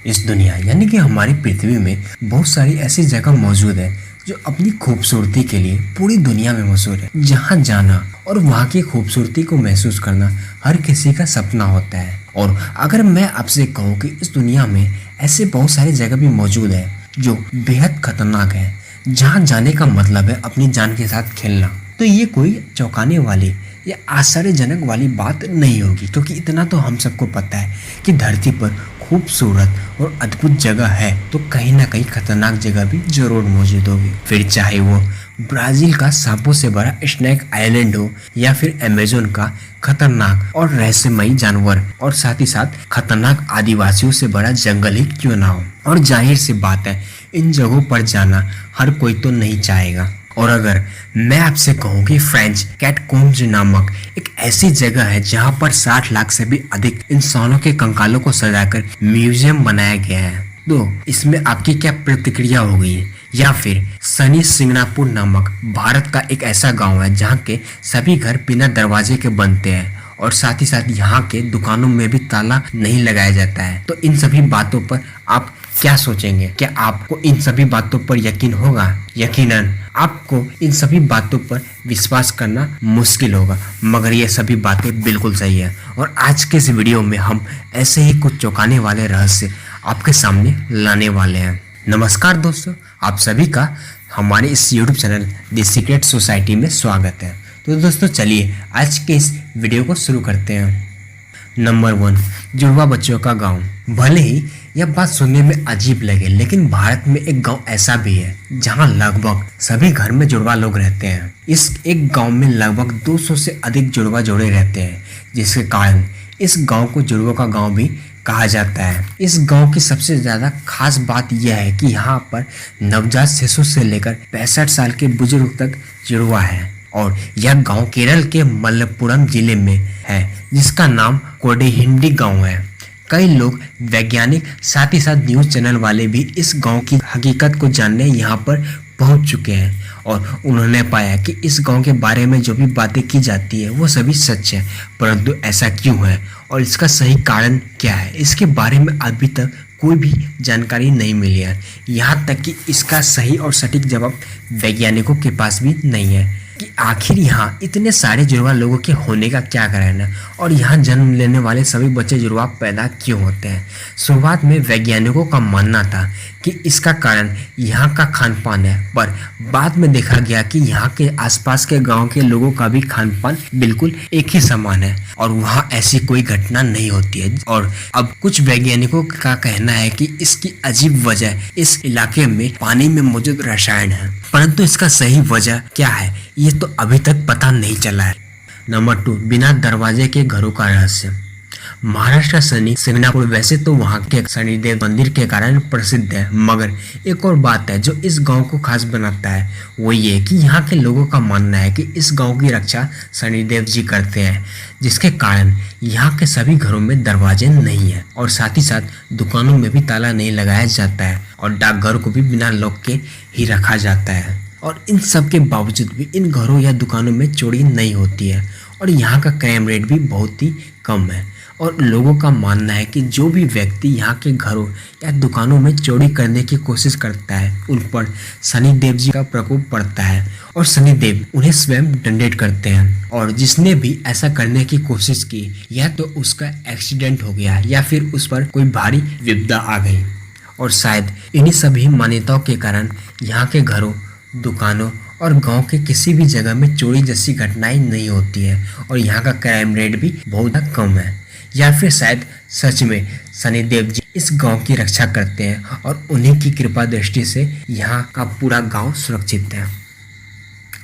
इस दुनिया यानी कि हमारी पृथ्वी में बहुत सारी ऐसी जगह मौजूद है जो अपनी खूबसूरती के लिए पूरी दुनिया में मशहूर है। जहाँ जाना और वहाँ की खूबसूरती को महसूस करना हर किसी का सपना होता है। और अगर मैं आपसे कहूँ कि इस दुनिया में ऐसे बहुत सारी जगह भी मौजूद है जो बेहद खतरनाक है, जहाँ जाने का मतलब है अपनी जान के साथ खेलना, तो ये कोई चौंकाने वाली या आश्चर्यजनक वाली बात नहीं होगी, क्योंकि इतना तो हम सबको पता है कि धरती पर खूबसूरत और अद्भुत जगह है तो कहीं ना कहीं खतरनाक जगह भी जरूर मौजूद होगी। फिर चाहे वो ब्राजील का सांपों से भरा स्नेक आइलैंड हो या फिर अमेज़न का खतरनाक और रहस्यमयी जानवर और साथ ही साथ खतरनाक आदिवासियों से भरा जंगल ही क्यों ना हो। और जाहिर सी बात है, इन जगहों पर जाना हर कोई तो नहीं चाहेगा। और अगर मैं आपसे कहूँ कि फ्रेंच कैटकोम्स नामक एक ऐसी जगह है जहाँ पर 60 लाख से भी अधिक इंसानों के कंकालों को सजाकर म्यूजियम बनाया गया है, तो इसमें आपकी क्या प्रतिक्रिया होगी। या फिर सनी सिंगापुर नामक भारत का एक ऐसा गांव है जहाँ के सभी घर बिना दरवाजे के बनते हैं और साथ ही साथ यहाँ के दुकानों में भी ताला नहीं लगाया जाता है। तो इन सभी बातों पर आप क्या सोचेंगे? क्या आपको इन सभी बातों पर यकीन होगा? यकीनन आपको इन सभी बातों पर विश्वास करना मुश्किल होगा, मगर ये सभी बातें बिल्कुल सही है। और आज के इस वीडियो में हम ऐसे ही कुछ चौंकाने वाले रहस्य आपके सामने लाने वाले हैं। नमस्कार दोस्तों, आप सभी का हमारे इस YouTube channel the secret society में स्वागत है। तो दोस्तों चलिए आज के इस वीडियो को शुरू करते हैं। नंबर 1, जुड़वा बच्चों का गांव। भले ही यह बात सुनने में अजीब लगे, लेकिन भारत में एक गांव ऐसा भी है जहां लगभग सभी घर में जुड़वा लोग रहते हैं। इस एक गांव में लगभग 200 से अधिक जुड़वा जोड़े रहते हैं, जिसके कारण इस गांव को जुड़वों का गांव भी कहा जाता है। इस गांव की सबसे ज्यादा खास बात यह है कि यहाँ पर नवजात शिशु से लेकर 65 साल के बुजुर्ग तक जुड़वा है। और यह गांव केरल के मलप्पुरम जिले में है, जिसका नाम कोडिहिंडी गांव है। कई लोग, वैज्ञानिक, साथ ही साथ न्यूज चैनल वाले भी इस गांव की हकीकत को जानने यहाँ पर पहुंच चुके हैं और उन्होंने पाया कि इस गांव के बारे में जो भी बातें की जाती है वो सभी सच है। परंतु ऐसा क्यों है और इसका सही कारण क्या है, इसके बारे में अभी तक कोई भी जानकारी नहीं मिली है। यहाँ तक कि इसका सही और सटीक जवाब वैज्ञानिकों के पास भी नहीं है कि आखिर यहाँ इतने सारे जुड़वा लोगों के होने का क्या कारण है और यहाँ जन्म लेने वाले सभी बच्चे जुड़वा पैदा क्यों होते हैं। शुरुआत में वैज्ञानिकों का मानना था कि इसका कारण यहाँ का खान पान है, पर बाद में देखा गया कि यहाँ के आसपास के गांव के लोगों का भी खान पान बिल्कुल एक ही समान है और वहाँ ऐसी कोई घटना नहीं होती है। और अब कुछ वैज्ञानिकों का कहना है कि इसकी अजीब वजह इस इलाके में पानी में मौजूद रसायन है, परंतु इसका सही वजह क्या है ये तो अभी तक पता नहीं चला है। नंबर 2, बिना दरवाजे के घरों का रहस्य। महाराष्ट्र सनी सिंगापुर वैसे तो वहाँ के शनिदेव मंदिर के कारण प्रसिद्ध है, मगर एक और बात है जो इस गांव को खास बनाता है, वो ये कि यहाँ के लोगों का मानना है कि इस गांव की रक्षा शनिदेव जी करते हैं, जिसके कारण यहाँ के सभी घरों में दरवाजे नहीं है और साथ ही साथ दुकानों में भी ताला नहीं लगाया जाता है और डाकघर को भी बिना लॉक के ही रखा जाता है। और इन सब के बावजूद भी इन घरों या दुकानों में चोरी नहीं होती है और यहाँ का क्राइम रेट भी बहुत ही कम है। और लोगों का मानना है कि जो भी व्यक्ति यहाँ के घरों या दुकानों में चोरी करने की कोशिश करता है उन पर शनिदेव जी का प्रकोप पड़ता है और शनिदेव उन्हें स्वयं दंडित करते हैं। और जिसने भी ऐसा करने की कोशिश की या तो उसका एक्सीडेंट हो गया या फिर उस पर कोई भारी विपदा आ गई। और शायद इन्हीं सभी मान्यताओं के कारण यहाँ के घरों, दुकानों और गांव के किसी भी जगह में चोरी जैसी घटनाएं नहीं होती है और यहाँ का क्राइम रेट भी बहुत कम है। या फिर शायद सच में शनिदेव जी इस गांव की रक्षा करते हैं और उन्हीं की कृपा दृष्टि से यहाँ का पूरा गांव सुरक्षित है।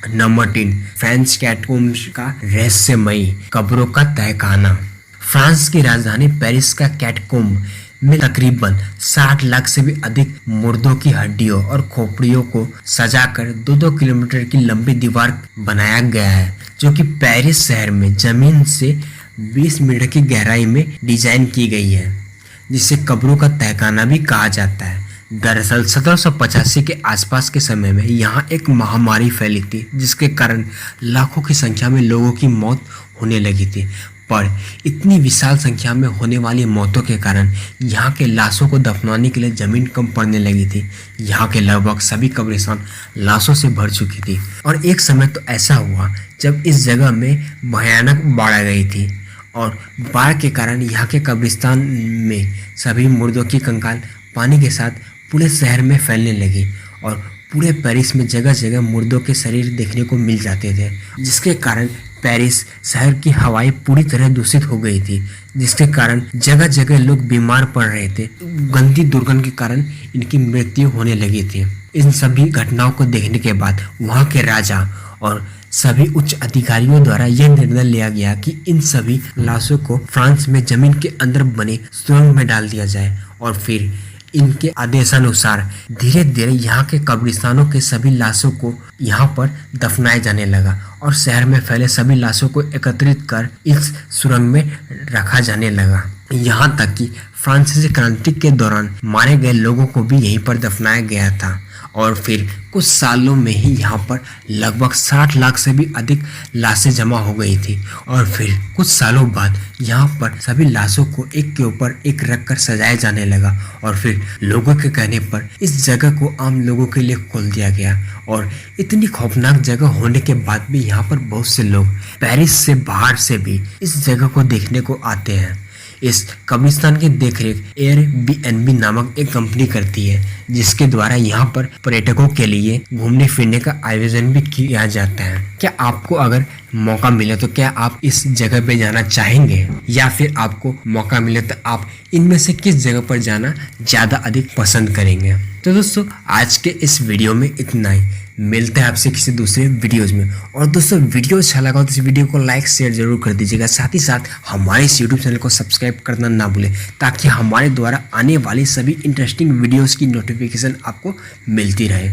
नंबर 3, फ्रेंच कैटकोम्स का रहस्यमयी कब्रों का तहखाना। फ्रांस की राजधानी पेरिस का कैटकोम्ब में तकरीबन 60 लाख से भी अधिक मुर्दों की हड्डियों और खोपड़ियों को सजाकर 2-2 किलोमीटर की लंबी दीवार बनाया गया है, जो कि पेरिस शहर में जमीन से 20 मीटर की गहराई में डिजाइन की गई है, जिसे कब्रों का तहखाना भी कहा जाता है। दरअसल 1785 के आसपास के समय में यहाँ एक महामारी फैली थी, जिसके कारण लाखों की संख्या में लोगों की मौत होने लगी थी। पर इतनी विशाल संख्या में होने वाली मौतों के कारण यहाँ के लाशों को दफनाने के लिए जमीन कम पड़ने लगी थी। यहाँ के लगभग सभी कब्रिस्तान लाशों से भर चुकी थी और एक समय तो ऐसा हुआ जब इस जगह में भयानक बाढ़ आ गई थी और बाढ़ के कारण यहाँ के कब्रिस्तान में सभी मुर्दों की कंकाल पानी के साथ पूरे शहर में फैलने लगी और पूरे पेरिस में जगह जगह मुर्दों के शरीर देखने को मिल जाते थे, जिसके कारण पेरिस शहर की हवाएं पूरी तरह दूषित हो गई थी, जिसके कारण जगह जगह लोग बीमार पड़ रहे थे। गंदी दुर्गंध के कारण इनकी मृत्यु होने लगी थी। इन सभी घटनाओं को देखने के बाद वहाँ के राजा और सभी उच्च अधिकारियों द्वारा यह निर्णय लिया गया कि इन सभी लाशों को फ्रांस में जमीन के अंदर बने सुरंग में डाल दिया जाए और फिर इनके आदेशानुसार धीरे धीरे यहाँ के कब्रिस्तानों के सभी लाशों को यहाँ पर दफनाया जाने लगा और शहर में फैले सभी लाशों को एकत्रित कर इस सुरंग में रखा जाने लगा। यहाँ तक कि फ्रांसीसी क्रांति के दौरान मारे गए लोगों को भी यहीं पर दफनाया गया था और फिर कुछ सालों में ही यहाँ पर लगभग 60 लाख से भी अधिक लाशें जमा हो गई थी और फिर कुछ सालों बाद यहाँ पर सभी लाशों को एक के ऊपर एक रख कर सजाया जाने लगा और फिर लोगों के कहने पर इस जगह को आम लोगों के लिए खोल दिया गया। और इतनी खौफनाक जगह होने के बाद भी यहाँ पर बहुत से लोग पेरिस से बाहर से भी इस जगह को देखने को आते हैं। इस कब्रिस्तान की देखरेख एयरबीएनबी नामक एक कंपनी करती है, जिसके द्वारा यहाँ पर पर्यटकों के लिए घूमने फिरने का आयोजन भी किया जाता है। क्या आपको अगर मौका मिले तो क्या आप इस जगह पे जाना चाहेंगे, या फिर आपको मौका मिले तो आप इनमें से किस जगह पर जाना ज़्यादा अधिक पसंद करेंगे? तो दोस्तों आज के इस वीडियो में इतना ही। मिलते हैं आपसे किसी दूसरे वीडियोज में। और दोस्तों वीडियो अच्छा लगा तो इस वीडियो को लाइक शेयर जरूर कर दीजिएगा। साथ ही साथ हमारे इस यूट्यूब चैनल को सब्सक्राइब करना ना भूलें, ताकि हमारे द्वारा आने वाली सभी इंटरेस्टिंग वीडियोस की नोटिफिकेशन आपको मिलती रहे।